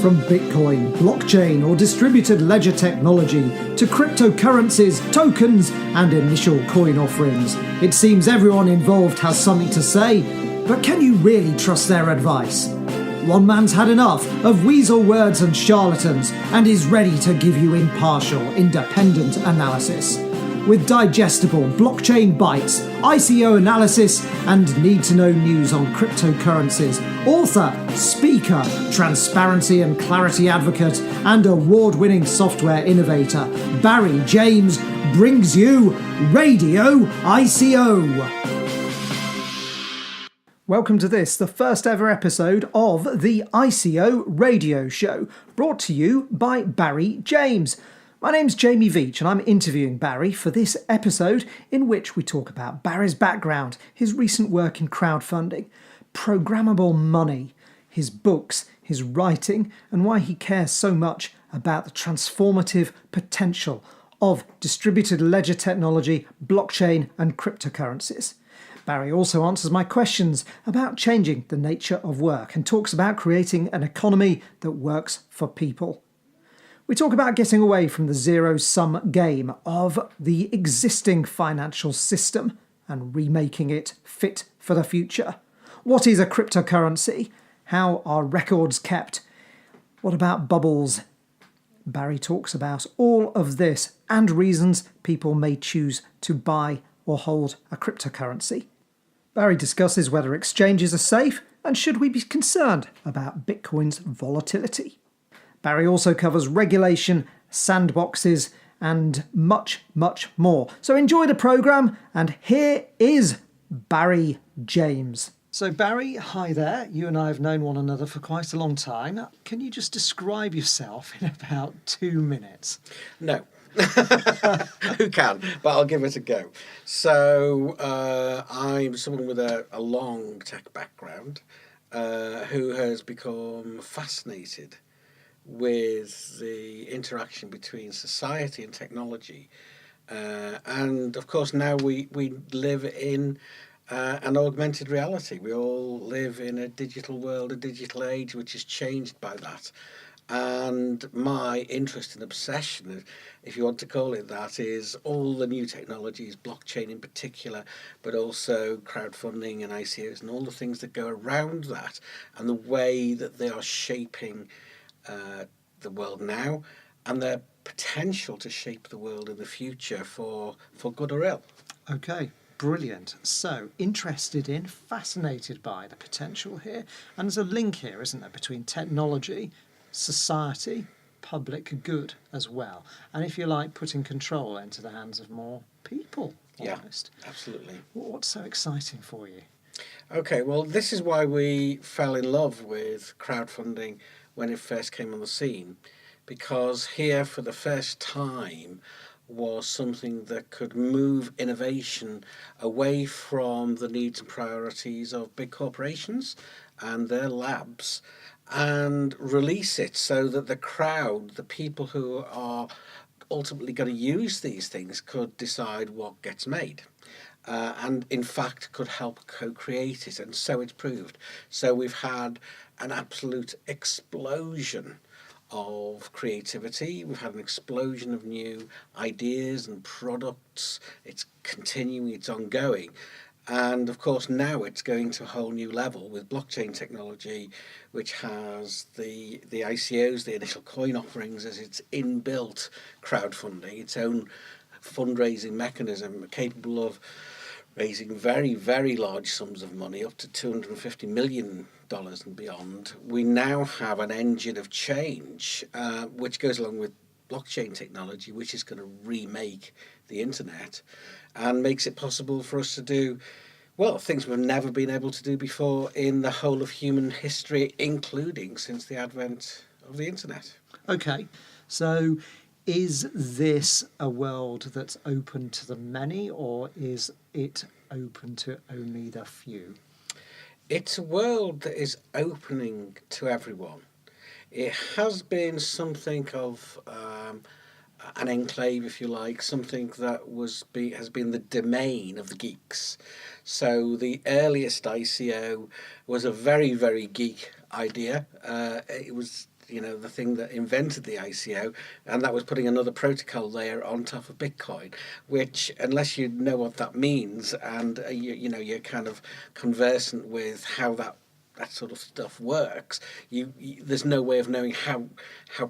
From Bitcoin, blockchain or distributed ledger technology to cryptocurrencies, tokens and initial coin offerings, it seems everyone involved has something to say, but can you really trust their advice? One man's had enough of weasel words and charlatans and is ready to give you impartial, independent analysis. With digestible blockchain bytes, ICO analysis, and need-to-know news on cryptocurrencies, author, speaker, transparency and clarity advocate, and award-winning software innovator, Barry James brings you Radio ICO. Welcome to this, the first ever episode of the ICO radio show, brought to you by Barry James. My name's Jamie Veach and I'm interviewing Barry for this episode in which we talk about Barry's background, his recent work in crowdfunding, programmable money, his books, his writing, and why he cares so much about the transformative potential of distributed ledger technology, blockchain and cryptocurrencies. Barry also answers my questions about changing the nature of work and talks about creating an economy that works for people. We talk about getting away from the zero-sum game of the existing financial system and remaking it fit for the future. What is a cryptocurrency? How are records kept? What about bubbles? Barry talks about all of this and reasons people may choose to buy or hold a cryptocurrency. Barry discusses whether exchanges are safe and should we be concerned about Bitcoin's volatility. Barry also covers regulation, sandboxes, and much, much more. So enjoy the programme, and here is Barry James. So Barry, hi there. You and I have known one another for quite a long time. Can you just describe yourself in about 2 minutes? No. Who can? But I'll give it a go. So I'm someone with a long tech background who has become fascinated with the interaction between society and technology. And of course now we live in an augmented reality. We all live in a digital world, a digital age, which is changed by that. And my interest and obsession, if you want to call it that, is all the new technologies, blockchain in particular, but also crowdfunding and ICOs and all the things that go around that and the way that they are shaping the world now and their potential to shape the world in the future for good or ill. Okay, brilliant. So, interested in, fascinated by the potential here. And there's a link here, isn't there, between technology, society, public good as well. And if you like, putting control into the hands of more people, almost. Yeah, absolutely. What's so exciting for you? Okay, well, this is why we fell in love with crowdfunding when it first came on the scene, because here for the first time was something that could move innovation away from the needs and priorities of big corporations and their labs and release it so that the crowd, the people who are ultimately going to use these things, could decide what gets made. And in fact could help co-create it, and so it's proved. So we've had an absolute explosion of creativity, we've had an explosion of new ideas and products. It's continuing, it's ongoing. And of course now it's going to a whole new level with blockchain technology, which has the ICOs, the initial coin offerings, as its inbuilt crowdfunding, its own fundraising mechanism capable of raising very, very large sums of money, up to $250 million and beyond. We now have an engine of change, which goes along with blockchain technology, which is going to remake the internet and makes it possible for us to do, well, things we've never been able to do before in the whole of human history, including since the advent of the internet. Okay, so is this a world that's open to the many, or is it open to only the few? It's a world that is opening to everyone. It has been something of an enclave, if you like, something that has been the domain of the geeks. So the earliest ICO was a very, very geek idea. It was the thing that invented the ICO, and that was putting another protocol layer on top of Bitcoin, which, unless you know what that means, and you're kind of conversant with how that sort of stuff works, there's no way of knowing how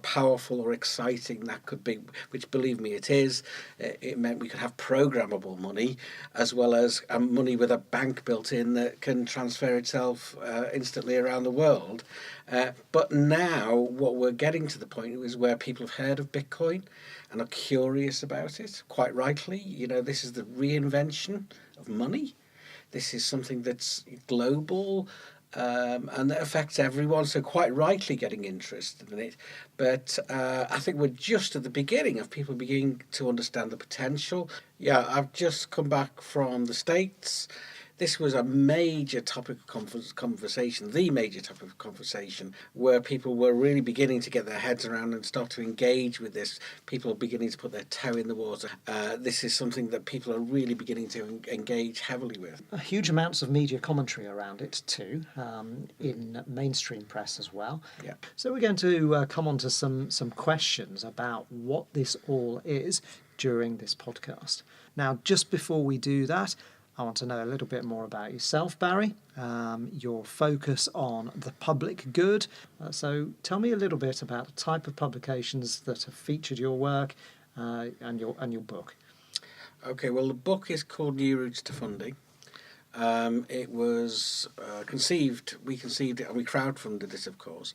powerful or exciting that could be, which, believe me, it is. It meant we could have programmable money, as well as money with a bank built in that can transfer itself instantly around the world. But now what we're getting to the point is where people have heard of Bitcoin and are curious about it, quite rightly. This is the reinvention of money. This is something that's global, and that affects everyone, so quite rightly getting interested in it. But I think we're just at the beginning of people beginning to understand the potential. Yeah, I've just come back from the States. This was a major topic of conversation, the major topic of conversation, where people were really beginning to get their heads around and start to engage with this. People are beginning to put their toe in the water. This is something that people are really beginning to engage heavily with. Huge amounts of media commentary around it too, in mainstream press as well. Yeah. So we're going to come on to some questions about what this all is during this podcast. Now, just before we do that, I want to know a little bit more about yourself, Barry, your focus on the public good. So tell me a little bit about the type of publications that have featured your work and your book. Okay, well, the book is called New Routes to Funding. It was we conceived it, and we crowdfunded it, of course,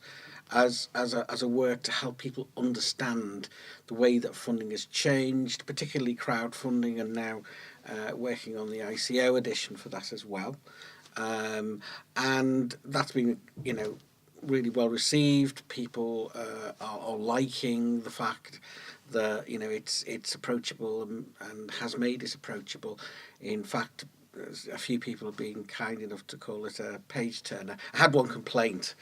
as a work to help people understand the way that funding has changed, particularly crowdfunding, and now working on the ICO edition for that as well. And that's been, really well received. People are liking the fact that, it's approachable and has made it approachable. In fact, a few people have been kind enough to call it a page turner. I had one complaint.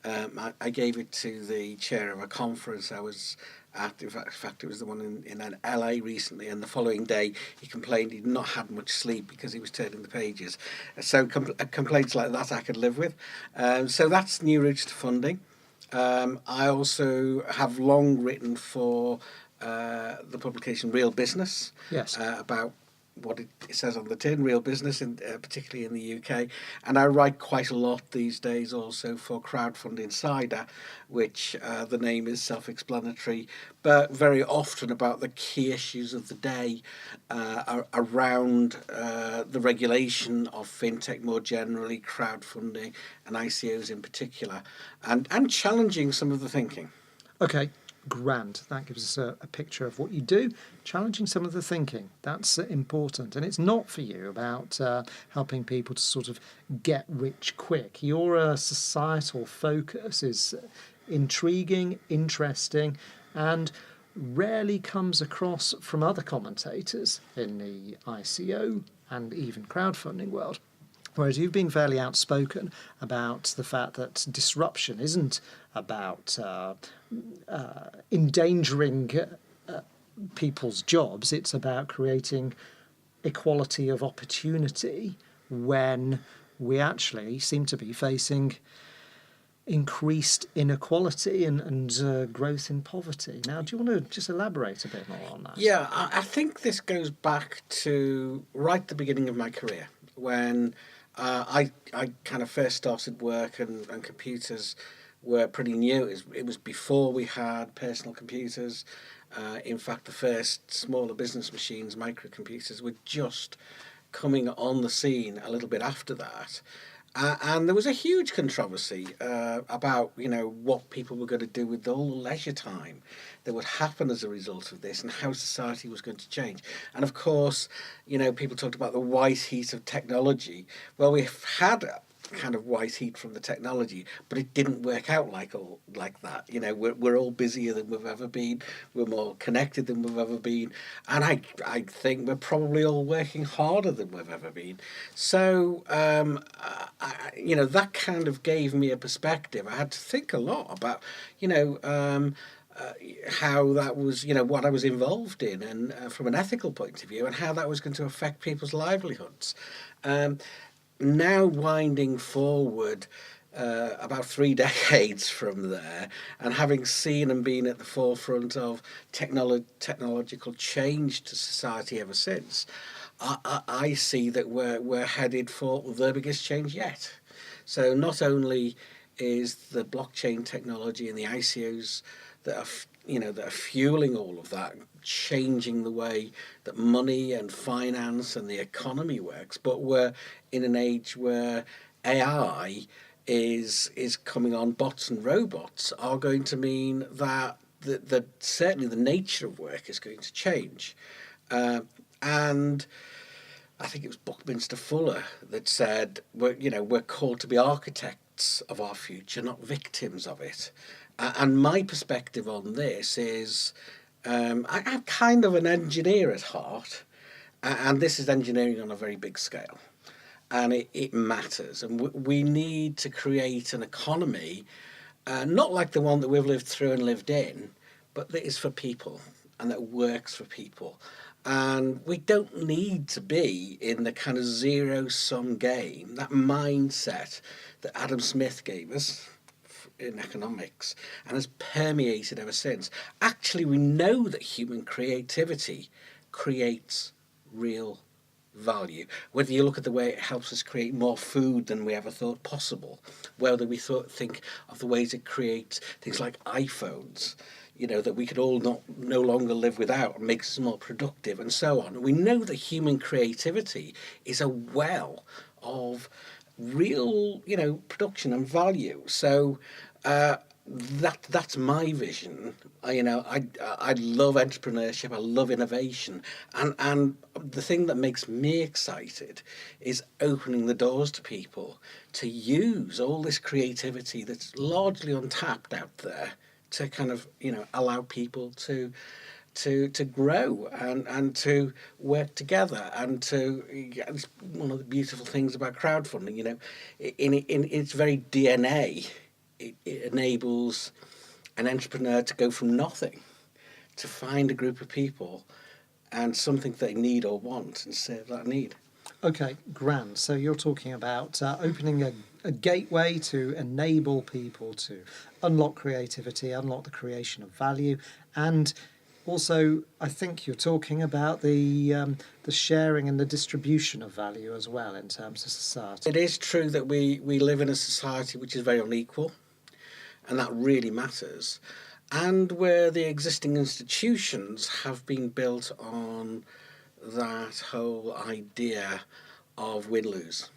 I gave it to the chair of a conference I was at. In fact, it was the one in LA recently, and the following day he complained he'd not had much sleep because he was turning the pages. So complaints like that I could live with. So that's New Routes to Funding. I also have long written for the publication Real Business. Yes. About what it says on the tin, real business, particularly in the UK. And I write quite a lot these days also for Crowdfund Insider, which the name is self-explanatory, but very often about the key issues of the day around the regulation of fintech more generally, crowdfunding and ICOs in particular, and challenging some of the thinking. Okay. Grand. That gives us a picture of what you do, challenging some of the thinking. That's important. And it's not for you about helping people to sort of get rich quick. Your societal focus is intriguing, interesting, and rarely comes across from other commentators in the ICO and even crowdfunding world. Whereas you've been fairly outspoken about the fact that disruption isn't about endangering people's jobs. It's about creating equality of opportunity when we actually seem to be facing increased inequality and growth in poverty. Now, do you want to just elaborate a bit more on that? Yeah, I think this goes back to right at the beginning of my career, when I kind of first started work and computers were pretty new. It was before we had personal computers. In fact, the first smaller business machines, microcomputers, were just coming on the scene a little bit after that. And there was a huge controversy about, what people were going to do with all the leisure time that would happen as a result of this and how society was going to change. And of course, people talked about the white heat of technology. Well, we've had kind of white heat from the technology, but it didn't work out like that. We're all busier than we've ever been. We're more connected than we've ever been, and I think we're probably all working harder than we've ever been. So that kind of gave me a perspective. I had to think a lot about how that was, what I was involved in, and from an ethical point of view, and how that was going to affect people's livelihoods. Now, winding forward, about 3 decades from there, and having seen and been at the forefront of technological change to society ever since, I see that we're headed for the biggest change yet. So not only is the blockchain technology and the ICOs that are that are fueling all of that, changing the way that money and finance and the economy works, but we're in an age where AI is coming on. Bots and robots are going to mean that certainly the nature of work is going to change. And I think it was Buckminster Fuller that said, we're called to be architects of our future, not victims of it. And my perspective on this is, I'm kind of an engineer at heart, and this is engineering on a very big scale. And it matters. And we need to create an economy, not like the one that we've lived through and lived in, but that is for people and that works for people. And we don't need to be in the kind of zero-sum game, that mindset that Adam Smith gave us in economics and has permeated ever since. Actually, we know that human creativity creates real value. Whether you look at the way it helps us create more food than we ever thought possible, whether we think of the ways it creates things like iPhones, that we could all no longer live without, and makes us more productive, and so on. We know that human creativity is a well of real, production and value. So that's my vision. I love entrepreneurship. I love innovation, and the thing that makes me excited is opening the doors to people to use all this creativity that's largely untapped out there to kind of allow people to grow and to work together, and to it's one of the beautiful things about crowdfunding. In its very DNA, it enables an entrepreneur to go from nothing to find a group of people and something they need or want and serve that need. Okay, grand. So you're talking about opening a gateway to enable people to unlock creativity, unlock the creation of value, and also I think you're talking about the sharing and the distribution of value as well in terms of society. It is true that we live in a society which is very unequal, and that really matters. And where the existing institutions have been built on that whole idea of win-lose,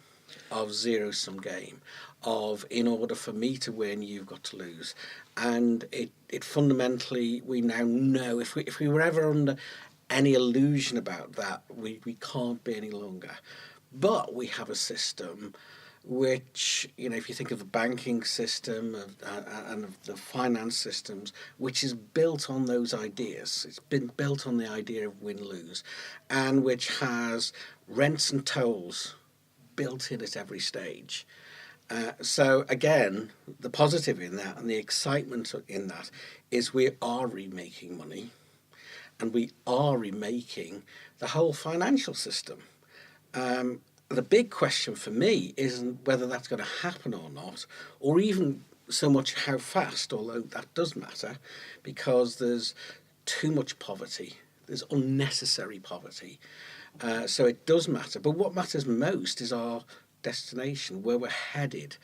of zero-sum game, of in order for me to win, you've got to lose. And it fundamentally, we now know, if we were ever under any illusion about that, we can't be any longer. But we have a system which, if you think of the banking system and of the finance systems, which is built on those ideas. It's been built on the idea of win-lose, and which has rents and tolls built in at every stage. So again, the positive in that and the excitement in that is we are remaking money, and we are remaking the whole financial system. The big question for me isn't whether that's going to happen or not, or even so much how fast, although that does matter, because there's too much poverty. There's unnecessary poverty. So it does matter. But what matters most is our destination, where we're headed.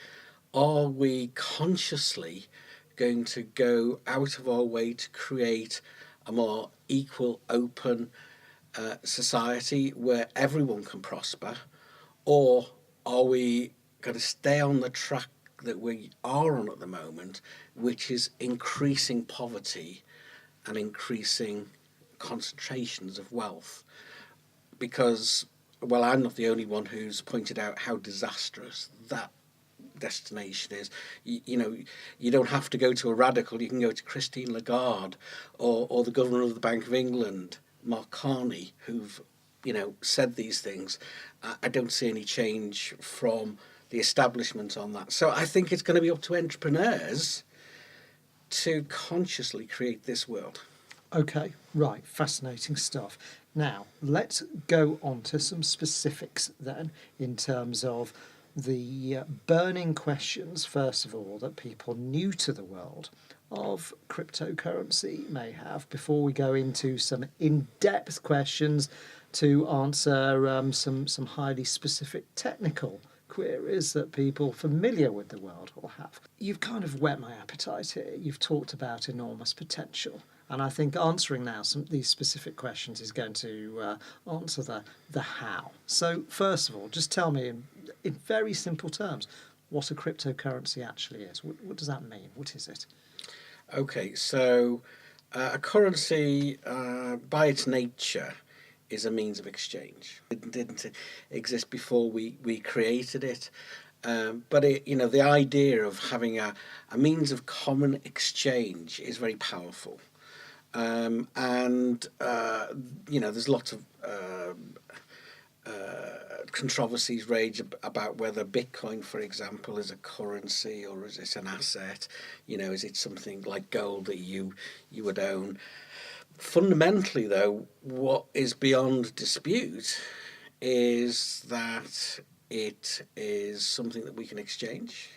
Are we consciously going to go out of our way to create a more equal, open society where everyone can prosper? Or are we going to stay on the track that we are on at the moment, which is increasing poverty and increasing concentrations of wealth? Because, well, I'm not the only one who's pointed out how disastrous that destination is. You don't have to go to a radical. You can go to Christine Lagarde or the governor of the Bank of England, Mark Carney, who've said these things. I don't see any change from the establishment on that. So I think it's going to be up to entrepreneurs to consciously create this world. Okay, right, fascinating stuff. Now, let's go on to some specifics then in terms of the burning questions, first of all, that people new to the world of cryptocurrency may have before we go into some in-depth questions to answer some highly specific technical queries that people familiar with the world will have. You've kind of whet my appetite here. You've talked about enormous potential. And I think answering now some of these specific questions is going to answer the how. So first of all, just tell me in very simple terms what a cryptocurrency actually is. What does that mean? What is it? Okay, so a currency, by its nature, is a means of exchange. It didn't exist before we created it. But the idea of having a means of common exchange is very powerful. There's lots of controversies rage about whether Bitcoin, for example, is a currency or is it an asset. Is it something like gold that you would own? Fundamentally, though, what is beyond dispute is that it is something that we can exchange,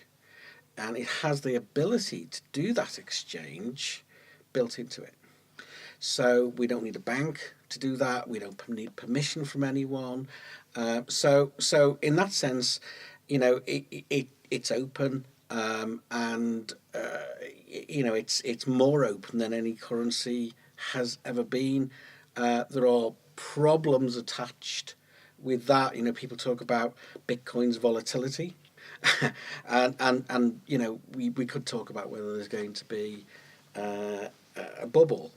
and it has the ability to do that exchange built into it. So we don't need a bank to do that. We don't need permission from anyone. So in that sense, it's open, and it's more open than any currency has ever been. There are problems attached with that. People talk about Bitcoin's volatility, and we could talk about whether there's going to be a bubble,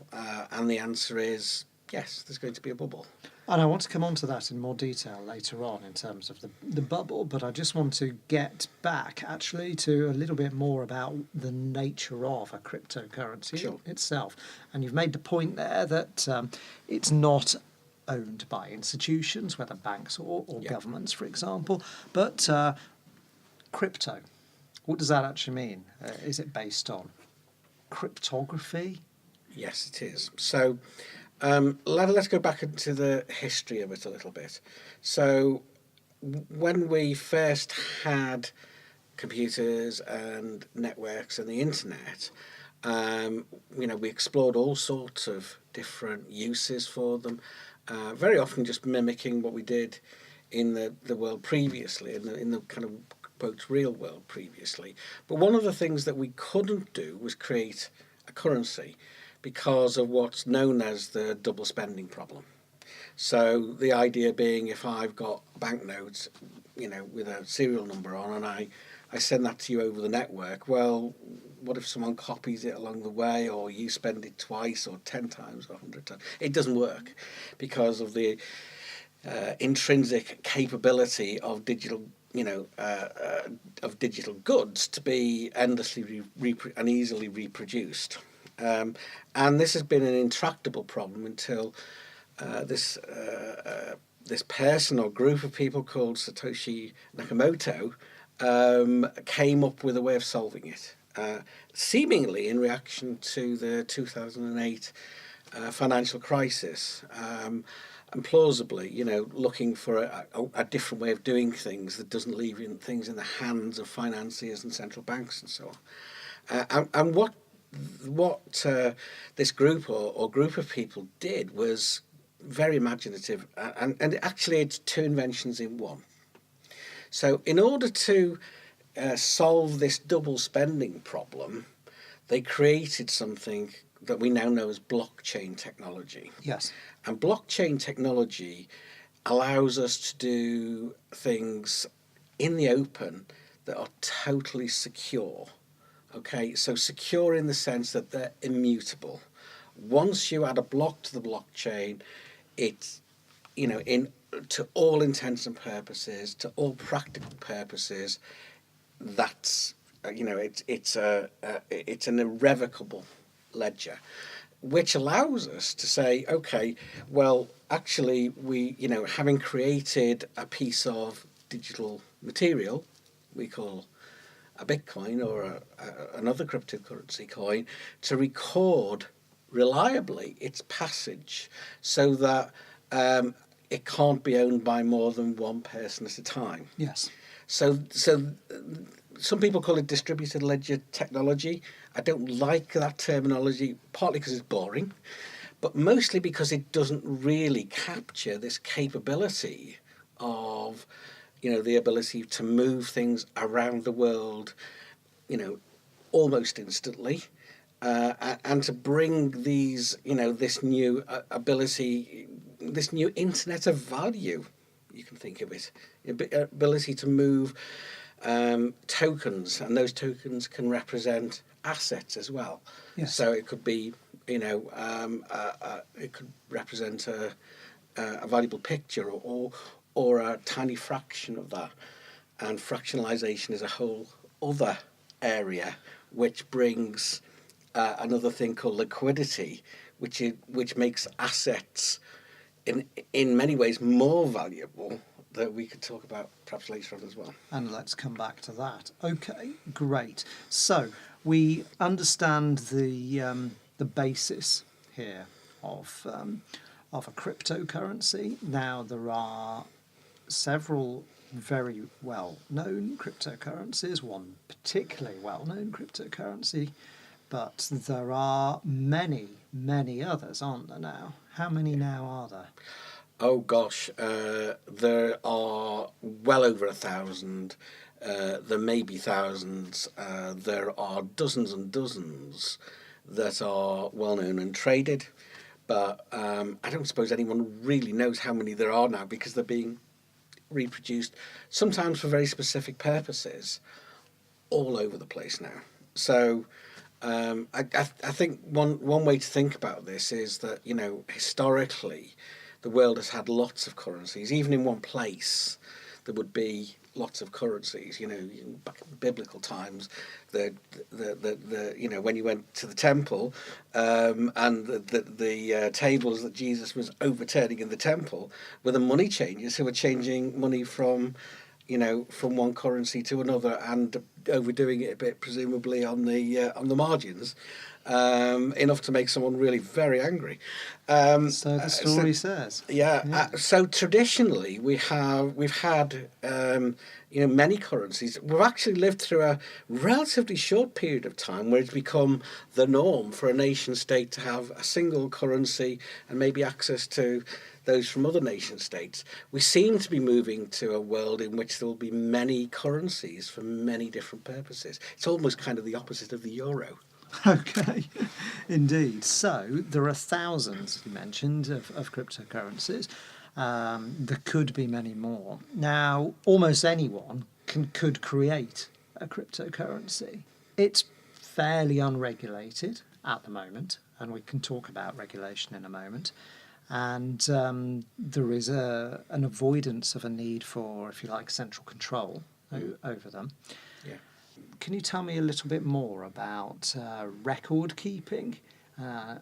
and the answer is yes, there's going to be a bubble. And I want to come on to that in more detail later on in terms of the bubble, but I just want to get back actually to a little bit more about the nature of a cryptocurrency itself. And you've made the point there that it's not owned by institutions, whether banks or governments, for example, but crypto. What does that actually mean? Is it based on cryptography? Yes, it is. So let's go back into the history of it a little bit. So when we first had computers and networks and the internet, we explored all sorts of different uses for them, very often just mimicking what we did in the world previously, in the kind of quote real world previously. But one of the things that we couldn't do was create a currency because of what's known as the double spending problem. So the idea being, if I've got banknotes, with a serial number on, and I send that to you over the network, well, what if someone copies it along the way, or you spend it twice or 10 times or 100 times? It doesn't work because of the intrinsic capability of digital goods to be endlessly and easily reproduced. And this has been an intractable problem until this person or group of people called Satoshi Nakamoto came up with a way of solving it, seemingly in reaction to the 2008 financial crisis, and plausibly, looking for a different way of doing things that doesn't leave things in the hands of financiers and central banks and so on. And what this group or group of people did was very imaginative, and actually it's two inventions in one. So in order to solve this double spending problem, they created something that we now know as blockchain technology. Yes. And blockchain technology allows us to do things in the open that are totally secure. Okay, so secure in the sense that they're immutable. Once you add a block to the blockchain, it's, to all intents and purposes, to all practical purposes, that's, it's an irrevocable ledger, which allows us to say, okay, well, actually, we, having created a piece of digital material, we call a Bitcoin or another cryptocurrency coin, to record reliably its passage so that it can't be owned by more than one person at a time. Yes. So some people call it distributed ledger technology. I don't like that terminology, partly because it's boring, but mostly because it doesn't really capture this capability of, the ability to move things around the world, almost instantly, and to bring these, this new ability, this new internet of value, you can think of it, ability to move tokens, and those tokens can represent assets as well. Yes. So it could be, it could represent a valuable picture or a tiny fraction of that. And fractionalization is a whole other area which brings another thing called liquidity, which makes assets in many ways more valuable, that we could talk about perhaps later on as well. And let's come back to that. Okay, great. So we understand the basis here of a cryptocurrency. Now there are several very well-known cryptocurrencies, one particularly well-known cryptocurrency, but there are many, many others, aren't there now? How many now are there? Oh gosh, there are well over 1,000. There may be thousands. There are dozens and dozens that are well known and traded, but I don't suppose anyone really knows how many there are now, because they're being reproduced, sometimes for very specific purposes, all over the place now. So I think one way to think about this is that, historically, the world has had lots of currencies. Even in one place, there would be lots of currencies. Back in biblical times, the when you went to the temple, and the tables that Jesus was overturning in the temple were the money changers who were changing money from one currency to another, and overdoing it a bit, presumably on the margins, enough to make someone really very angry. So the story says. Yeah. So traditionally, we've had many currencies. We've actually lived through a relatively short period of time where it's become the norm for a nation state to have a single currency and maybe access to those from other nation states. We seem to be moving to a world in which there will be many currencies for many different purposes. It's almost kind of the opposite of the euro. Okay, indeed. So there are thousands, you mentioned, of cryptocurrencies. There could be many more. Now, almost anyone could create a cryptocurrency. It's fairly unregulated at the moment, and we can talk about regulation in a moment. And there is an avoidance of a need for, if you like, central control over them. Yeah. Can you tell me a little bit more about record keeping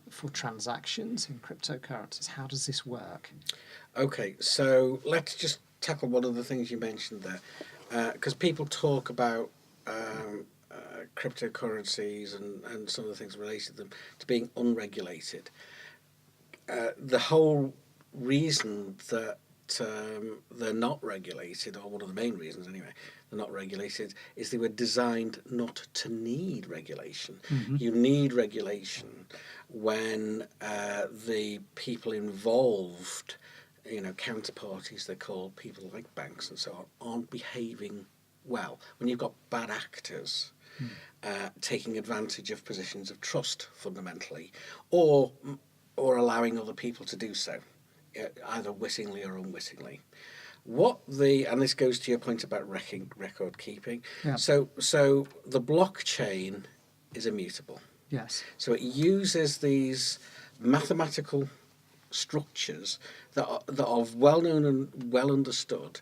for transactions in cryptocurrencies? How does this work? Okay, so let's just tackle one of the things you mentioned there, because people talk about cryptocurrencies and some of the things related to them to being unregulated. The whole reason that they're not regulated, or one of the main reasons anyway, they're not regulated, is they were designed not to need regulation. Mm-hmm. You need regulation when the people involved, counterparties, they're called, people like banks and so on, aren't behaving well. When you've got bad actors taking advantage of positions of trust, fundamentally, or allowing other people to do so, either wittingly or unwittingly. And this goes to your point about record keeping. Yeah. So the blockchain is immutable. Yes. So it uses these mathematical structures that are well known and well understood,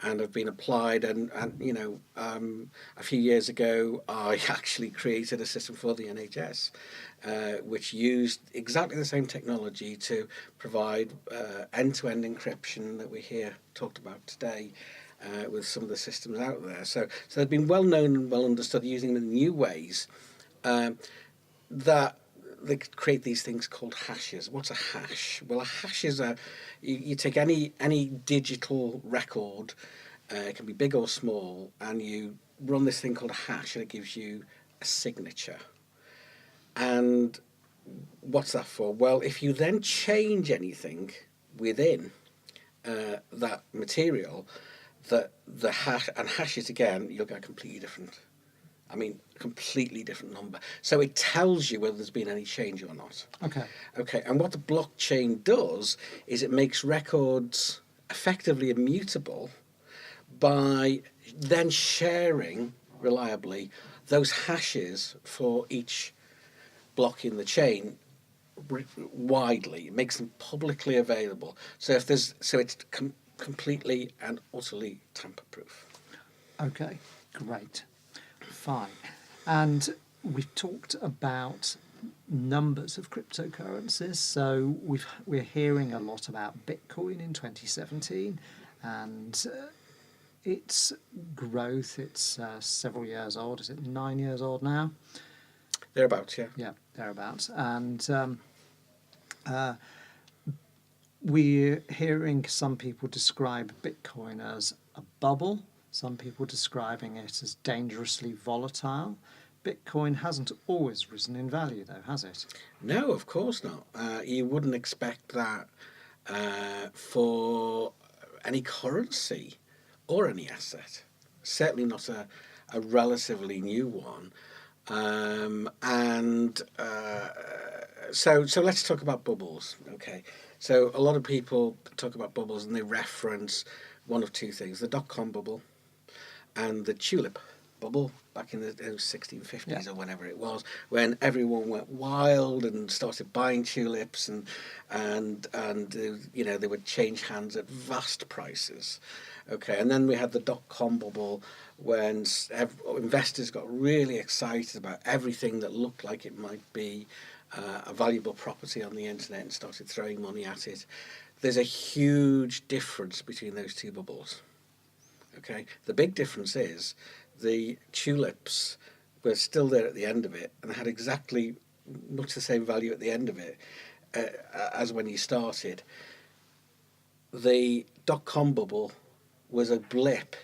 and have been applied. And a few years ago, I actually created a system for the NHS, which used exactly the same technology to provide end-to-end encryption that we hear talked about today with some of the systems out there. So they've been well known and well understood, using them in new ways that they create these things called hashes. What's a hash? Well, a hash is you take any digital record, It can be big or small, and you run this thing called a hash, and it gives you a signature. And what's that for? Well, if you then change anything within that material, that the hash and hash it again, you'll get a completely different. I mean, completely different number. So it tells you whether there's been any change or not. Okay. Okay, and what the blockchain does is it makes records effectively immutable by then sharing reliably those hashes for each block in the chain widely. It makes them publicly available. So if there's it's completely and utterly tamper-proof. Okay, great. Fine. And we've talked about numbers of cryptocurrencies. So we're hearing a lot about Bitcoin in 2017 and its growth. It's several years old. Is it 9 years old now? Thereabouts, yeah. Yeah, thereabouts. And we're hearing some people describe Bitcoin as a bubble, some people describing it as dangerously volatile. Bitcoin hasn't always risen in value, though, has it? No, of course not. You wouldn't expect that for any currency or any asset. Certainly not a relatively new one. So let's talk about bubbles. Okay, so a lot of people talk about bubbles and they reference one of two things: the dot-com bubble and the tulip bubble back in the 1650s or whenever it was, when everyone went wild and started buying tulips and they would change hands at vast prices. Okay, and then we had the dot-com bubble when investors got really excited about everything that looked like it might be a valuable property on the internet and started throwing money at it. There's a huge difference between those two bubbles. Okay, the big difference is the tulips were still there at the end of it and had exactly much the same value at the end of it as when you started. The dot-com bubble was a blip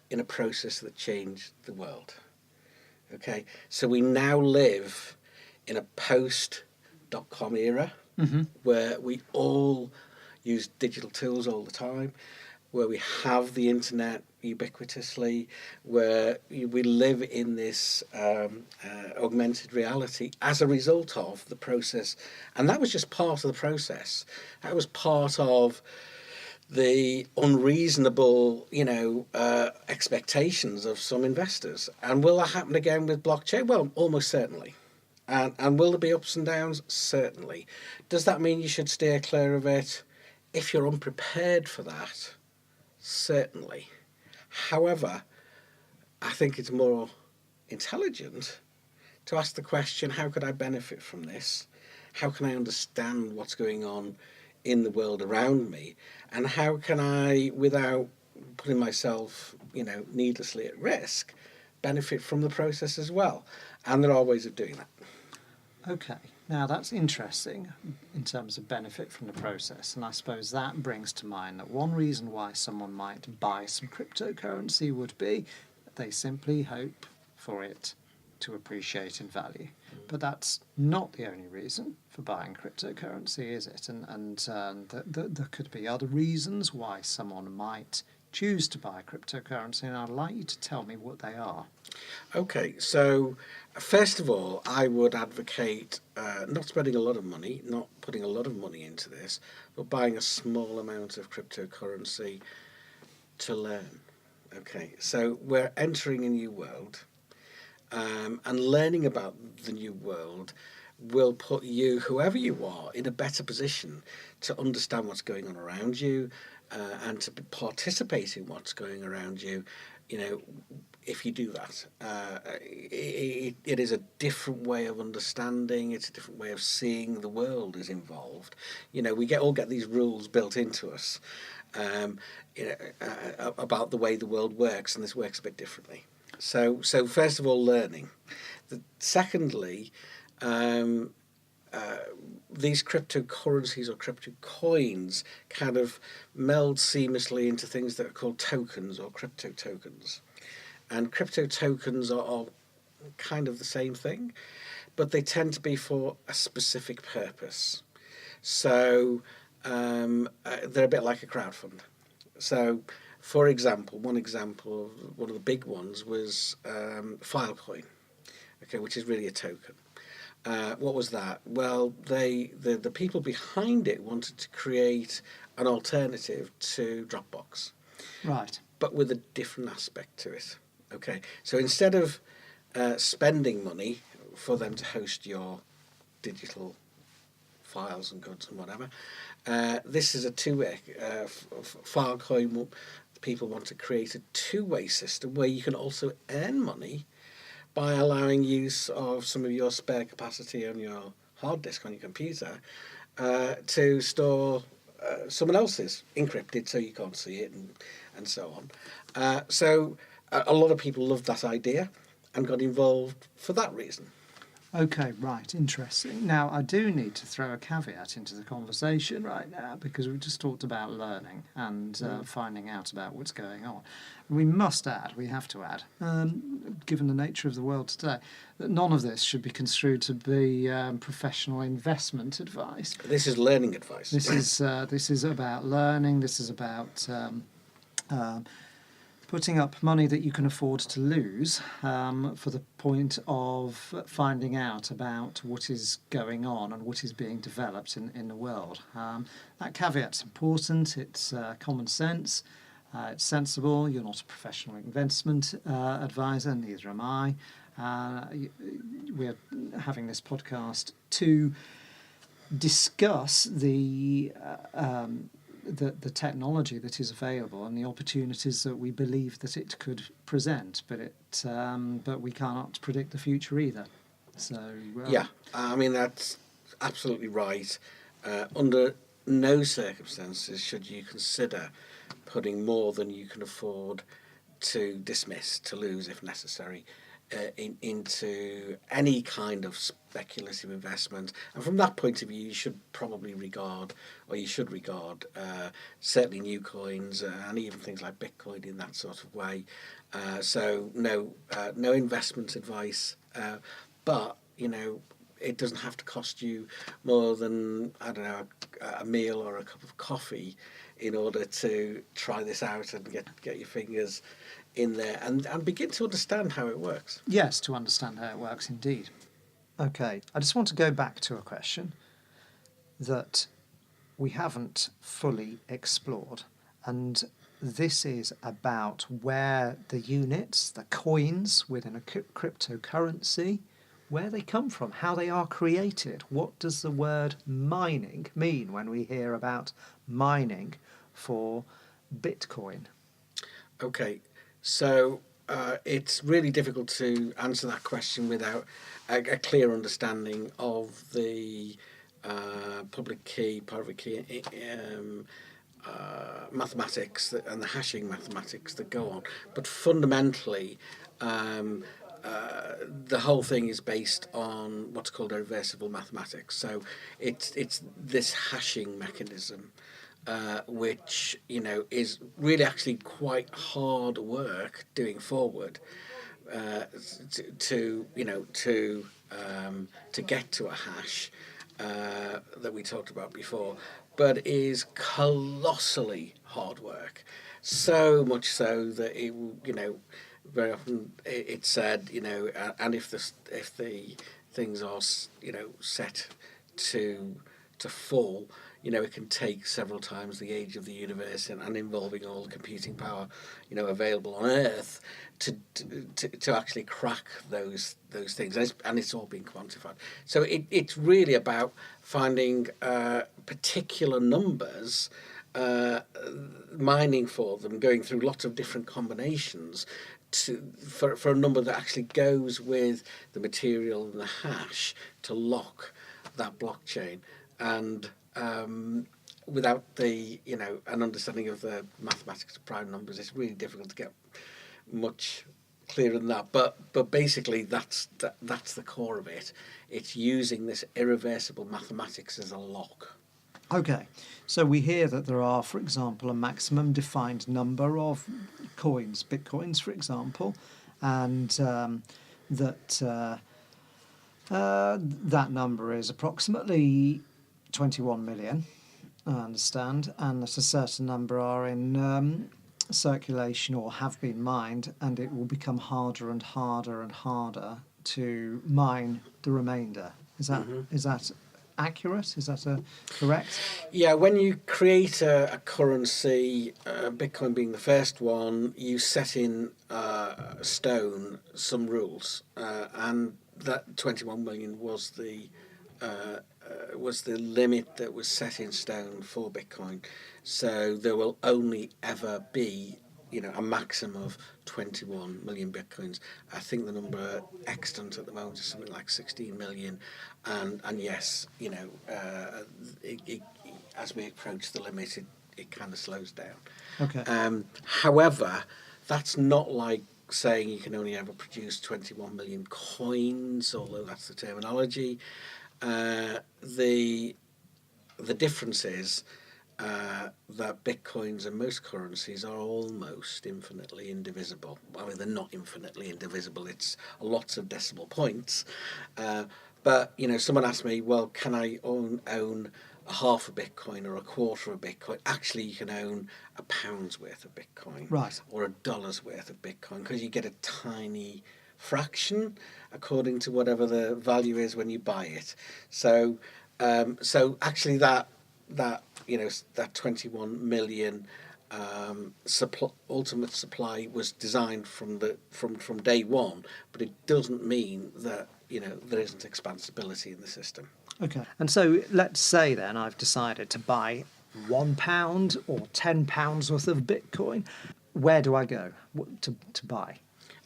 in a process that changed the world. Okay, so we now live in a post-dot-com era where we all use digital tools all the time, where we have the internet ubiquitously, where we live in this augmented reality as a result of the process. And that was just part of the process. That was part of the unreasonable, expectations of some investors. And will that happen again with blockchain? Well, almost certainly. And will there be ups and downs? Certainly. Does that mean you should steer clear of it? If you're unprepared for that, certainly. However, I think it's more intelligent to ask the question, how could I benefit from this? How can I understand what's going on in the world around me? And how can I, without putting myself, needlessly at risk, benefit from the process as well? And there are ways of doing that. Okay, now that's interesting in terms of benefit from the process, and I suppose that brings to mind that one reason why someone might buy some cryptocurrency would be that they simply hope for it to appreciate in value. But that's not the only reason for buying cryptocurrency, is it? And there could be other reasons why someone might choose to buy cryptocurrency, and I'd like you to tell me what they are. Okay, so first of all, I would advocate not spending a lot of money, not putting a lot of money into this, but buying a small amount of cryptocurrency to learn. Okay, so we're entering a new world, and learning about the new world will put you, whoever you are, in a better position to understand what's going on around you and to participate in what's going around you. If you do that, it is a different way of understanding. It's a different way of seeing the world is involved. We all get these rules built into us about the way the world works, and this works a bit differently. So first of all, learning. Secondly, these cryptocurrencies or crypto coins kind of meld seamlessly into things that are called tokens or crypto tokens. And crypto tokens are kind of the same thing, but they tend to be for a specific purpose. So they're a bit like a crowdfund. So, for example, one of the big ones was Filecoin, okay, which is really a token. What was that? Well, the people behind it wanted to create an alternative to Dropbox, Right. but with a different aspect to it. Okay, so instead of spending money for them to host your digital files and goods and whatever, this is a two-way. Filecoin, people want to create a two-way system where you can also earn money by allowing use of some of your spare capacity on your hard disk on your computer to store someone else's encrypted so you can't see it and so on. So a lot of people loved that idea and got involved for that reason. Okay, right, interesting. Now, I do need to throw a caveat into the conversation right now because we just talked about learning and finding out about what's going on. We have to add, given the nature of the world today, that none of this should be construed to be professional investment advice. This is learning advice. This is about learning. This is about putting up money that you can afford to lose for the point of finding out about what is going on and what is being developed in the world. That caveat's important. It's common sense. It's sensible. You're not a professional investment advisor, neither am I. We're having this podcast to discuss the technology that is available and the opportunities that we believe that it could present, but we cannot predict the future either. So yeah, I mean that's absolutely right. Under no circumstances should you consider putting more than you can afford to dismiss, to lose if necessary, into any kind of speculative investment. And from that point of view, you should probably regard certainly new coins and even things like Bitcoin in that sort of way. So no investment advice, but it doesn't have to cost you more than, I don't know, a meal or a cup of coffee in order to try this out and get your fingers in there and begin to understand how it works. Yes, to understand how it works, indeed. Okay, I just want to go back to a question that we haven't fully explored, and this is about where the units, the coins within a cryptocurrency, where they come from, how they are created. What does the word mining mean when we hear about mining for Bitcoin? Okay, so it's really difficult to answer that question without a clear understanding of the public key, private key mathematics and the hashing mathematics that go on. But fundamentally, the whole thing is based on what's called irreversible mathematics. So it's this hashing mechanism, which is really actually quite hard work doing forward to get to a hash that we talked about before, but is colossally hard work. So much so that it very often it's said, and if the things are set to fall, it can take several times the age of the universe and involving all the computing power available on Earth to actually crack those things, and it's all being quantified. So it's really about finding particular numbers, mining for them, going through lots of different combinations for a number that actually goes with the material and the hash to lock that blockchain. And without an understanding of the mathematics of prime numbers, it's really difficult to get much clearer than that. But basically, that's the core of it. It's using this irreversible mathematics as a lock. Okay, so we hear that there are, for example, a maximum defined number of coins, bitcoins, for example, and that number is approximately 21 million, I understand, and that a certain number are in circulation or have been mined, and it will become harder and harder and harder to mine the remainder. Is that accurate? Is that correct? Yeah, when you create a currency, Bitcoin being the first one, you set in stone some rules, and that 21 million was the limit that was set in stone for Bitcoin. So there will only ever be, a maximum of 21 million Bitcoins. I think the number extant at the moment is something like 16 million. And yes, as we approach the limit, it kind of slows down. Okay. However, that's not like saying you can only ever produce 21 million coins, although that's the terminology. The difference is that bitcoins and most currencies are almost infinitely indivisible. I mean, they're not infinitely indivisible. It's lots of decimal points. But someone asked me, well, can I own a half a Bitcoin or a quarter of a Bitcoin? Actually, you can own a pound's worth of Bitcoin, Right, or a dollar's worth of Bitcoin, because you get a tiny fraction according to whatever the value is when you buy it. So actually that 21 million ultimate supply was designed from day one, but it doesn't mean that there isn't expansibility in the system. okay. And so let's say then I've decided to buy £1 or £10 worth of Bitcoin. Where do I go to buy?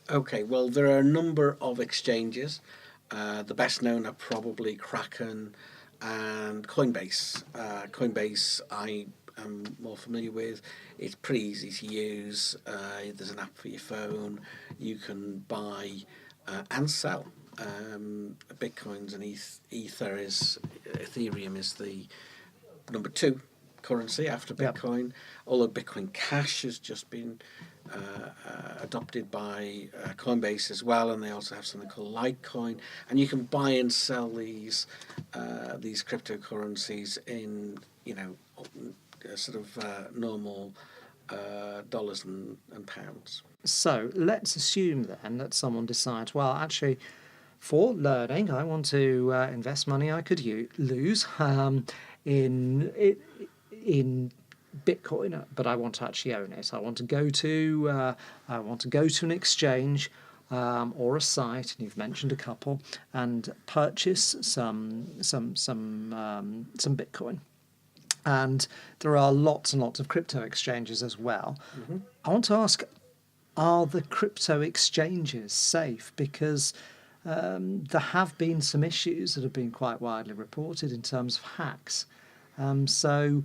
Okay, well, there are a number of exchanges. The best known are probably Kraken and Coinbase. Coinbase I am more familiar with. It's pretty easy to use. There's an app for your phone. You can buy and sell Bitcoins, and Ethereum is the number 2 currency after Bitcoin. Yep. Although Bitcoin Cash has just been adopted by Coinbase as well, and they also have something called Litecoin, and you can buy and sell these cryptocurrencies in sort of normal dollars and pounds. So let's assume then that someone decides, well, actually, for learning, I want to invest money I could lose in Bitcoin, but I want to actually own it. I want to go to an exchange or a site, and you've mentioned a couple, and purchase some Bitcoin. And there are lots and lots of crypto exchanges as well. Mm-hmm. I want to ask, are the crypto exchanges safe? Because there have been some issues that have been quite widely reported in terms of hacks. So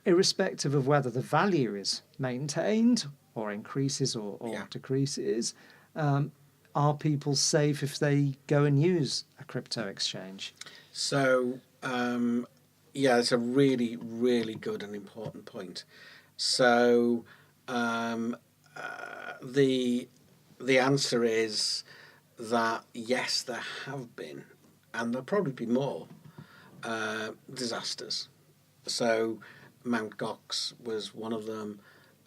irrespective of whether the value is maintained or increases or decreases, are people safe if they go and use a crypto exchange? So, it's a really, really good and important point. So, the answer is that yes, there have been, and there'll probably be more disasters. So Mt. Gox was one of them,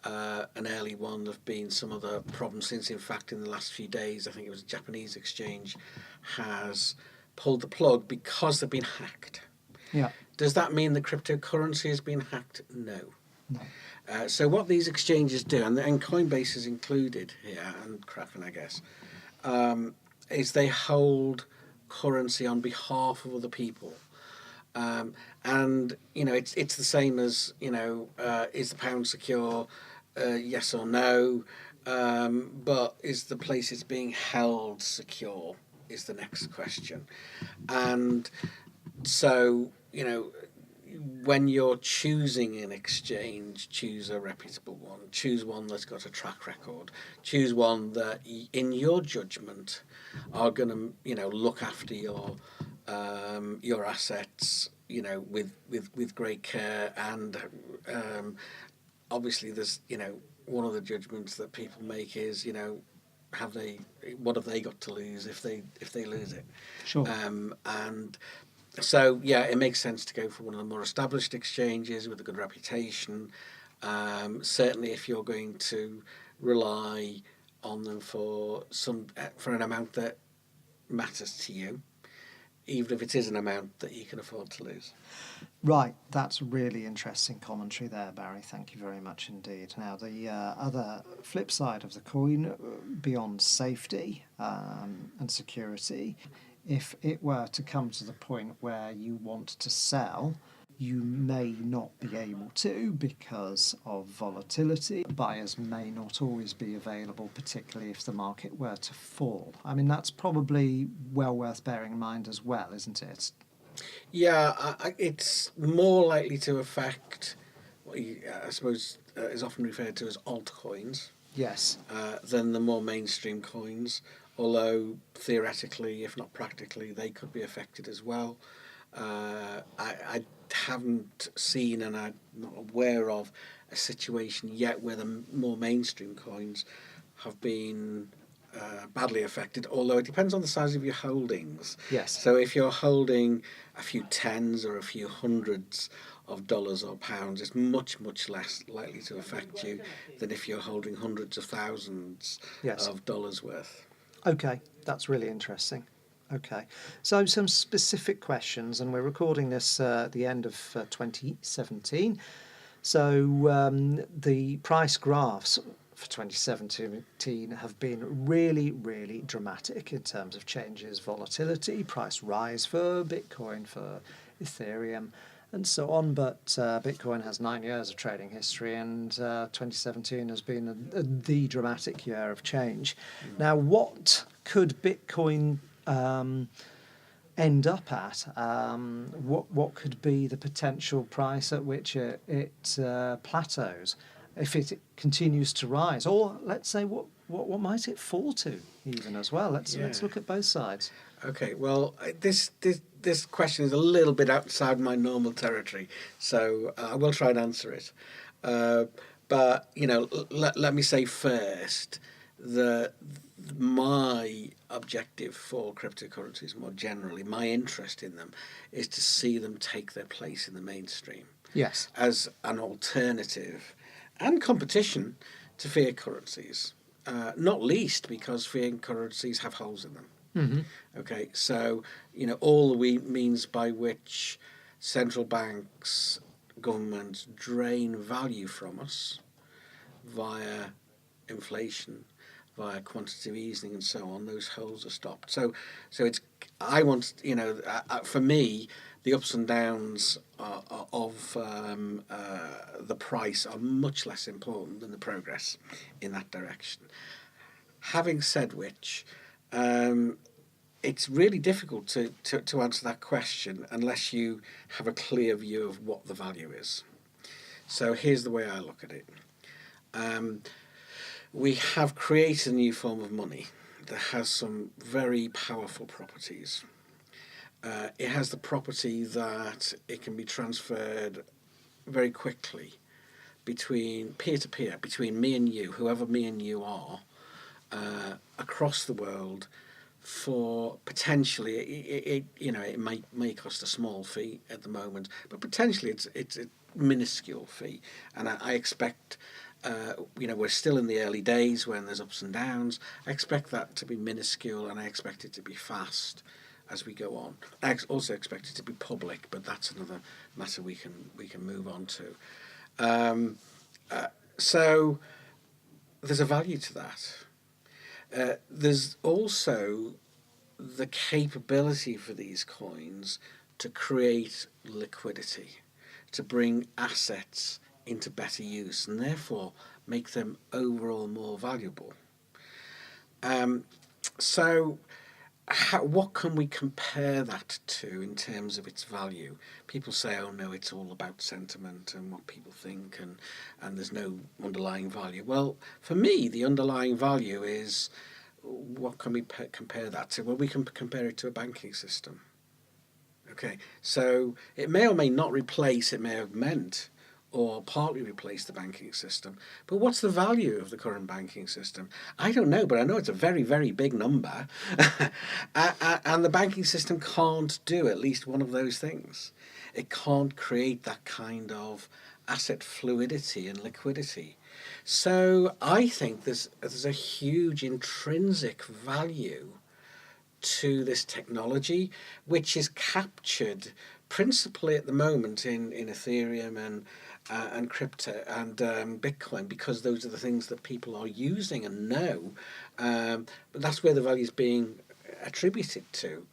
an early one. There have been some other problems since. In fact, in the last few days, I think it was a Japanese exchange has pulled the plug because they've been hacked. Yeah. Does that mean the cryptocurrency has been hacked? No. No. So what these exchanges do, and Coinbase is included here, and Kraken, I guess, is they hold currency on behalf of other people. And it's the same as is the pound secure? Yes or no? But is the place it's being held secure? Is the next question. And so when you're choosing an exchange, choose a reputable one. Choose one that's got a track record. Choose one that, in your judgment, are going to, look after your assets, with great care. And obviously, there's, one of the judgments that people make is, what have they got to lose if they lose it? Sure. And so, yeah, it makes sense to go for one of the more established exchanges with a good reputation. Certainly, if you're going to rely on them for an amount that matters to you, even if it is an amount that you can afford to lose. Right, that's really interesting commentary there, Barry. Thank you very much indeed. Now, the other flip side of the coin, beyond safety and security, if it were to come to the point where you want to sell, you may not be able to because of volatility. Buyers may not always be available, particularly if the market were to fall. I mean, that's probably well worth bearing in mind as well, isn't it? Yeah, it's more likely to affect what I suppose is often referred to as altcoins. Yes. Than the more mainstream coins, although theoretically, if not practically, they could be affected as well. I haven't seen, and I'm not aware of, a situation yet where the more mainstream coins have been badly affected, although it depends on the size of your holdings. Yes. So if you're holding a few tens or a few hundreds of dollars or pounds, it's much, much less likely to affect you than if you're holding hundreds of thousands Yes. of dollars worth. Okay, that's really interesting. Okay, so some specific questions, and we're recording this at the end of 2017. So the price graphs for 2017 have been really, really dramatic in terms of changes, volatility, price rise for Bitcoin, for Ethereum, and so on. But Bitcoin has 9 years of trading history, and 2017 has been the dramatic year of change. Now, what could Bitcoin end up at? What could be the potential price at which it plateaus if it continues to rise, or let's say what might it fall to even as well? Let's look at both sides. Okay, well, this question is a little bit outside my normal territory, so I will try and answer it. But let me say first that my objective for cryptocurrencies more generally, my interest in them, is to see them take their place in the mainstream. Yes. As an alternative and competition to fiat currencies, not least because fiat currencies have holes in them. Mm-hmm. Okay, so all the means by which central banks, governments drain value from us via inflation, via quantitative easing, and so on, those holes are stopped. So it's for me, the ups and downs of the price are much less important than the progress in that direction. Having said which, it's really difficult to answer that question unless you have a clear view of what the value is. So here's the way I look at it. We have created a new form of money that has some very powerful properties. It has the property that it can be transferred very quickly between peer-to-peer, between me and you, whoever me and you are, across the world, for potentially it may cost a small fee at the moment, but potentially it's a minuscule fee, and I expect we're still in the early days when there's ups and downs. I expect that to be minuscule, and I expect it to be fast as we go on. I also expect it to be public, but that's another matter we can move on to. So there's a value to that. There's also the capability for these coins to create liquidity, to bring assets into better use, and therefore make them overall more valuable. So what can we compare that to in terms of its value? People say, oh no, it's all about sentiment and what people think, and there's no underlying value. Well, for me, the underlying value is, what can we compare that to? Well, we can compare it to a banking system. Okay, so it may or may not replace, it may have meant or partly replace the banking system. But what's the value of the current banking system? I don't know, but I know it's a very, very big number. And the banking system can't do at least one of those things. It can't create that kind of asset fluidity and liquidity. So I think there's a huge intrinsic value to this technology, which is captured principally at the moment in Ethereum and crypto and Bitcoin, because those are the things that people are using and know. But that's where the value is being attributed to.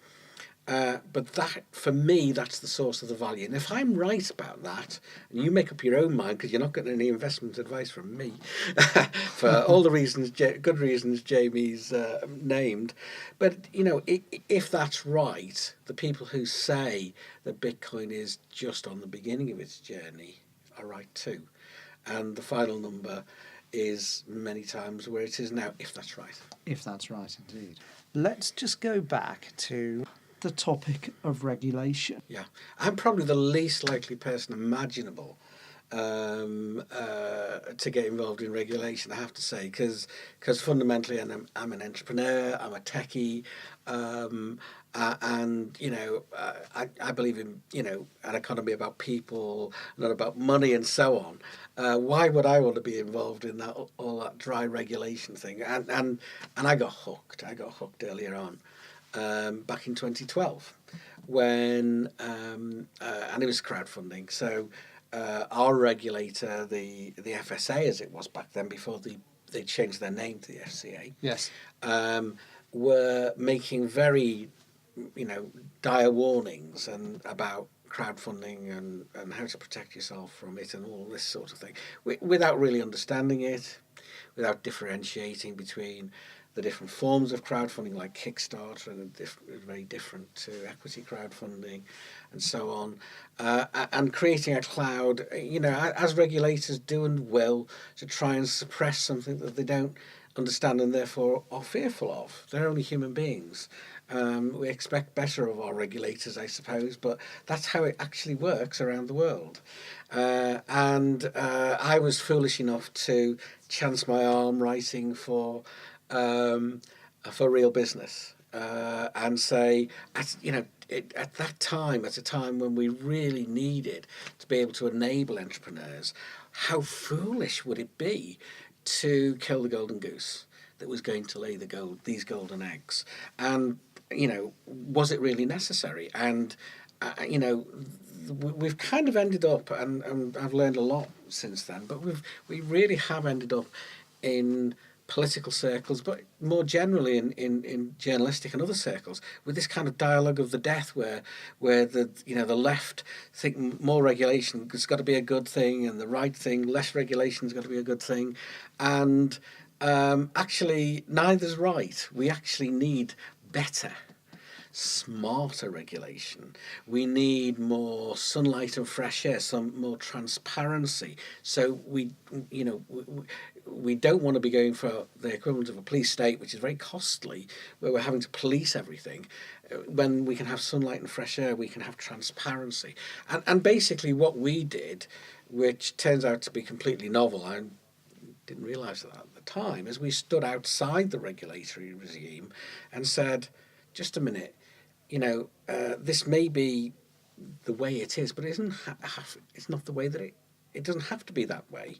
But that, for me, that's the source of the value. And if I'm right about that, and you make up your own mind, because you're not getting any investment advice from me, for all the reasons, good reasons Jamie's named. But, if that's right, the people who say that Bitcoin is just on the beginning of its journey are right too. And the final number is many times where it is now, if that's right. If that's right, indeed. Let's just go back to the topic of regulation. Yeah, I'm probably the least likely person imaginable to get involved in regulation, I have to say, because fundamentally I'm an entrepreneur, I'm a techie, and I believe in an economy about people, not about money and so on. Why would I want to be involved in that all that dry regulation thing? And I got hooked. I got hooked earlier on. Back in 2012, when and it was crowdfunding. So our regulator, the FSA, as it was back then, before they changed their name to the FCA, Yes, were making very dire warnings and about crowdfunding and how to protect yourself from it and all this sort of thing, without really understanding it, without differentiating between the different forms of crowdfunding, like Kickstarter, and very different to equity crowdfunding, and so on, and creating a cloud, as regulators do and will, to try and suppress something that they don't understand and therefore are fearful of. They're only human beings. We expect better of our regulators, I suppose, but that's how it actually works around the world. And I was foolish enough to chance my arm writing for real business, and say, at that time, at a time when we really needed to be able to enable entrepreneurs, how foolish would it be to kill the golden goose that was going to lay these golden eggs? And was it really necessary? And we've kind of ended up, and I've learned a lot since then, but we really have ended up in political circles, but more generally in journalistic and other circles, with this kind of dialogue of the death, where the left think more regulation has got to be a good thing, and the right thing, less regulation has got to be a good thing, and actually neither's right. We actually need better, smarter regulation. We need more sunlight and fresh air, some more transparency. So we don't want to be going for the equivalent of a police state, which is very costly, where we're having to police everything. When we can have sunlight and fresh air, we can have transparency. And basically what we did, which turns out to be completely novel, I didn't realise that at the time, is we stood outside the regulatory regime and said, just a minute, this may be the way it is, but it's not the way that it doesn't have to be that way.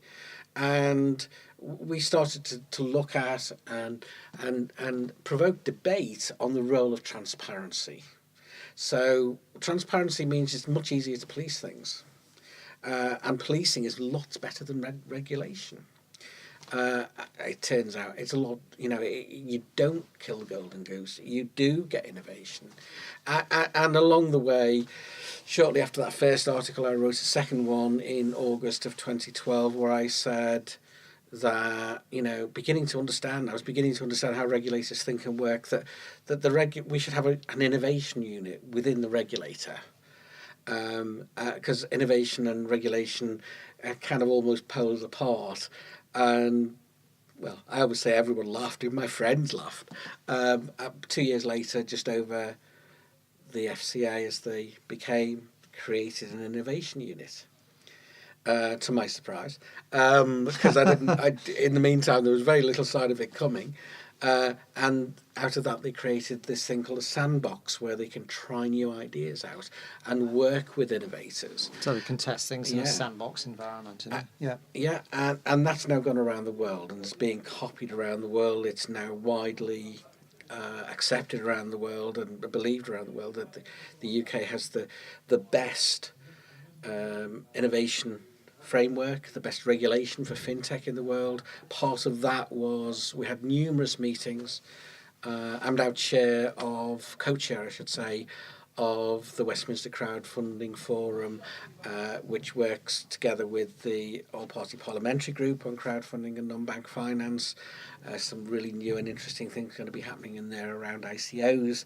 And we started to look at and provoke debate on the role of transparency. So transparency means it's much easier to police things, and policing is lots better than regulation. It turns out it's a lot, you don't kill the golden goose, you do get innovation. And along the way, shortly after that first article, I wrote a second one in August of 2012 where I said, that, beginning to understand. I was beginning to understand how regulators think and work. That we should have an innovation unit within the regulator, because innovation and regulation are kind of almost poles apart. And well, I always say everyone laughed, even my friends laughed. 2 years later, just over, the FCA, as they became, created an innovation unit. To my surprise, because I didn't. In the meantime, there was very little sign of it coming, and out of that, they created this thing called a sandbox, where they can try new ideas out and work with innovators. So they can test things in a Yeah. sandbox environment. Yeah. Yeah, and that's now gone around the world, and it's being copied around the world. It's now widely accepted around the world and believed around the world that the UK has the best innovation framework, the best regulation for fintech in the world. Part of that was we had numerous meetings. I'm now co-chair, I should say, of the Westminster Crowdfunding Forum, which works together with the All-Party Parliamentary Group on crowdfunding and non-bank finance. Some really new and interesting things going to be happening in there around ICOs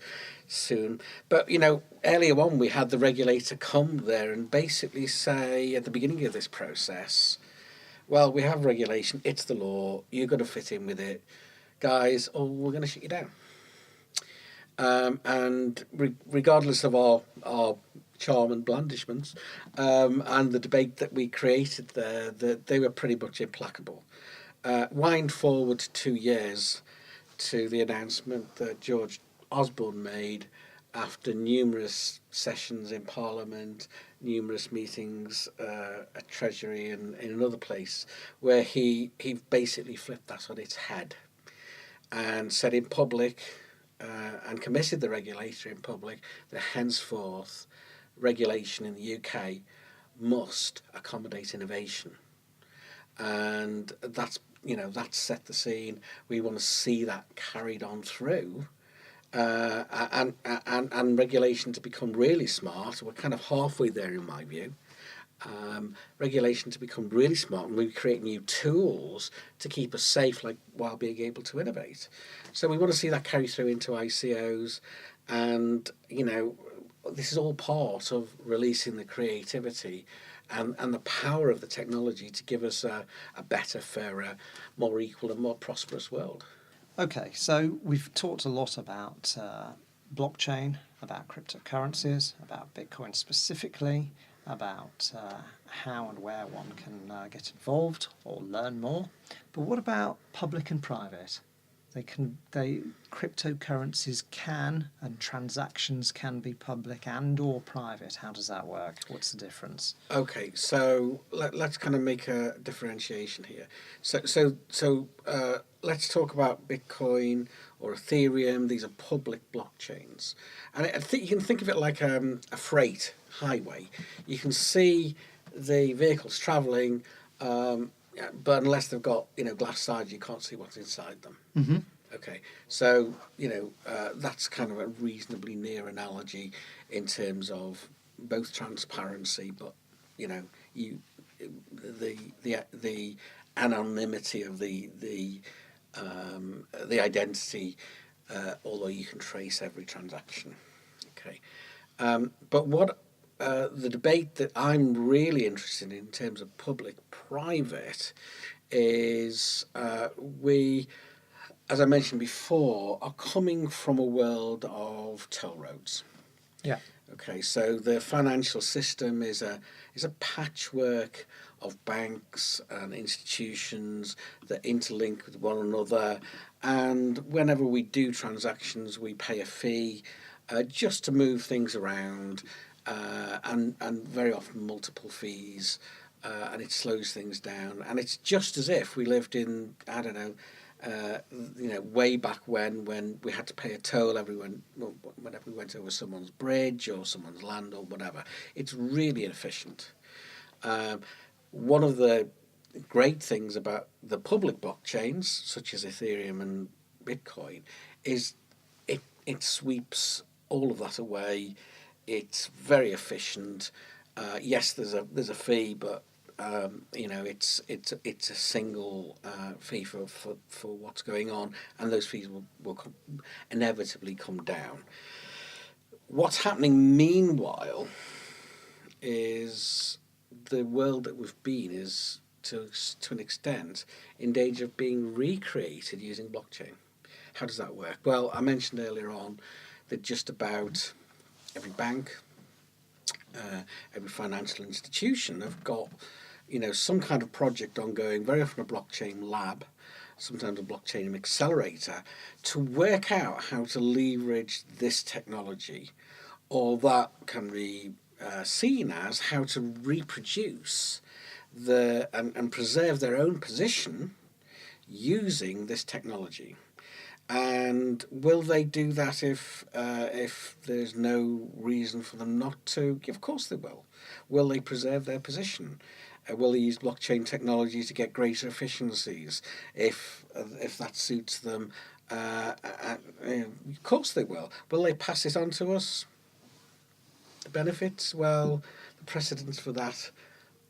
soon. But, earlier on we had the regulator come there and basically say at the beginning of this process, well, we have regulation, it's the law, you've got to fit in with it. Guys, or we're going to shut you down. And regardless of our charm and blandishments, and the debate that we created there, they were pretty much implacable. Wind forward 2 years to the announcement that George Osborne made after numerous sessions in Parliament, numerous meetings at Treasury and in another place, where he basically flipped that on its head and said in public, and committed the regulator in public, that henceforth regulation in the UK must accommodate innovation. And that's set the scene. We want to see that carried on through, and regulation to become really smart. We're kind of halfway there in my view. Regulation to become really smart, and we create new tools to keep us safe, while being able to innovate. So we want to see that carry through into ICOs, and this is all part of releasing the creativity and the power of the technology to give us a better, fairer, more equal and more prosperous world. Okay, so we've talked a lot about blockchain, about cryptocurrencies, about Bitcoin specifically, about how and where one can get involved or learn more. But what about public and private? Cryptocurrencies can, and transactions can be public and or private. How does that work? What's the difference? Okay, so let's kind of make a differentiation here. So let's talk about Bitcoin or Ethereum. These are public blockchains, and I think you can think of it like a freight highway. You can see the vehicles travelling, but unless they've got glass sides, you can't see what's inside them. Mm-hmm. Okay, so that's kind of a reasonably near analogy in terms of both transparency, but the anonymity of the identity, although you can trace every transaction. Okay, but what the debate that I'm really interested in terms of public-private is we, as I mentioned before, are coming from a world of toll roads. Yeah. Okay, so the financial system is a patchwork of banks and institutions that interlink with one another, and whenever we do transactions, we pay a fee just to move things around, and very often multiple fees, and it slows things down. And it's just as if we lived in, I don't know, way back when we had to pay a toll whenever we went over someone's bridge or someone's land or whatever. It's really inefficient. One of the great things about the public blockchains, such as Ethereum and Bitcoin, is it sweeps all of that away. It's very efficient. Yes, there's a fee, but it's a single fee for what's going on, and those fees will inevitably come down. What's happening meanwhile is the world that we've been is to an extent in danger of being recreated using blockchain. How does that work? Well, I mentioned earlier on that just about every bank, every financial institution have got, some kind of project ongoing, very often a blockchain lab, sometimes a blockchain accelerator, to work out how to leverage this technology, or that can be seen as how to reproduce and preserve their own position using this technology. And will they do that if there's no reason for them not to? Of course they will. Will they preserve their position? Will they use blockchain technology to get greater efficiencies if that suits them? Of course they will. Will they pass it on to us? The benefits? Well, the precedents for that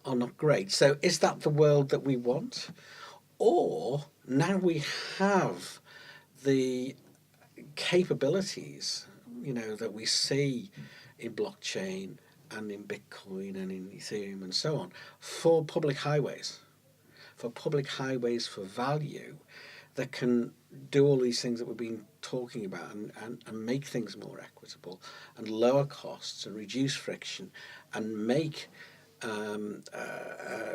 are not great. So is that the world that we want? Or now we have the capabilities, that we see in blockchain and in Bitcoin and in Ethereum and so on, for public highways for value, that can do all these things that we've been talking about and make things more equitable and lower costs and reduce friction and make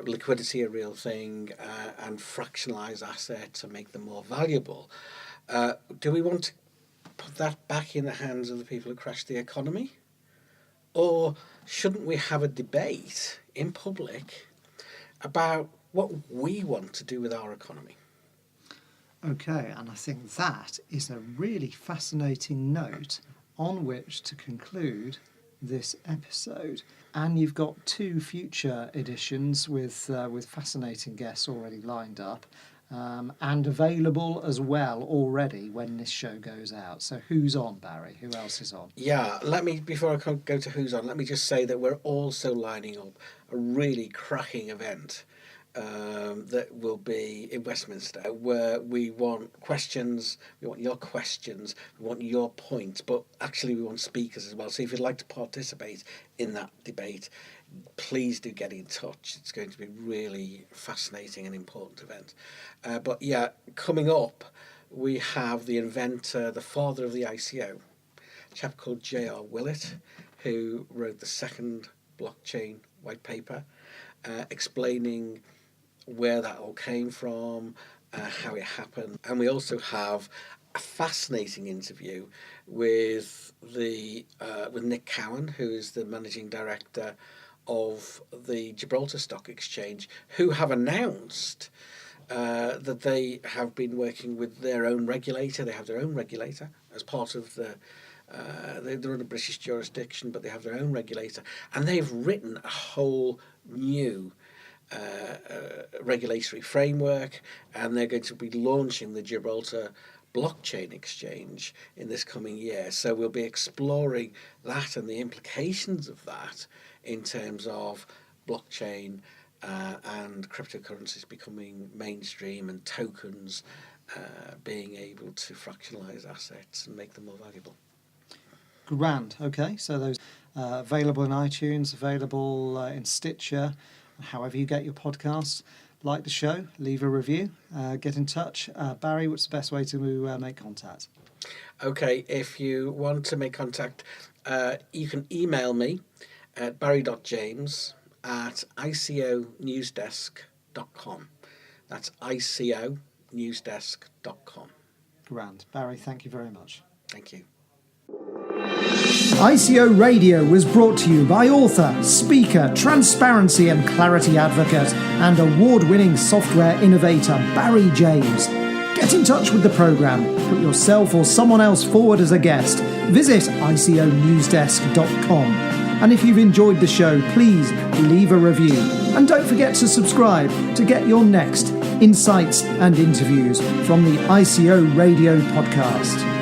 liquidity a real thing and fractionalize assets and make them more valuable. Do we want to put that back in the hands of the people who crashed the economy? Or shouldn't we have a debate in public about what we want to do with our economy? Okay, and I think that is a really fascinating note on which to conclude this episode. And you've got 2 future editions with fascinating guests already lined up. And available as well already when this show goes out. So who's on, Barry? Who else is on? Yeah, before I go to who's on, let me just say that we're also lining up a really cracking event that will be in Westminster, where we want questions, we want your questions, we want your points, but actually we want speakers as well. So if you'd like to participate in that debate, please do get in touch. It's going to be really fascinating and important event. But yeah, coming up, we have the inventor, the father of the ICO, a chap called J.R. Willett, who wrote the second blockchain white paper, explaining where that all came from, how it happened. And we also have a fascinating interview with Nick Cowan, who is the managing director of the Gibraltar Stock Exchange, who have announced that they have been working with their own regulator. They have their own regulator as part of they're in a British jurisdiction, but they have their own regulator. And they've written a whole new regulatory framework, and they're going to be launching the Gibraltar Blockchain Exchange in this coming year. So we'll be exploring that and the implications of that in terms of blockchain and cryptocurrencies becoming mainstream and tokens being able to fractionalize assets and make them more valuable. Grand. Okay, so those available in iTunes, available in Stitcher, however you get your podcasts. Like the show, leave a review, get in touch. Barry, what's the best way to make contact? Okay, if you want to make contact, you can email me at barry.james@iconewsdesk.com. That's iconewsdesk.com. Grand. Barry, thank you very much. Thank you. ICO Radio was brought to you by author, speaker, transparency and clarity advocate, and award-winning software innovator Barry James. Get in touch with the programme, put yourself or someone else forward as a guest. Visit iconewsdesk.com. And if you've enjoyed the show, please leave a review. And don't forget to subscribe to get your next insights and interviews from the ICO Radio podcast.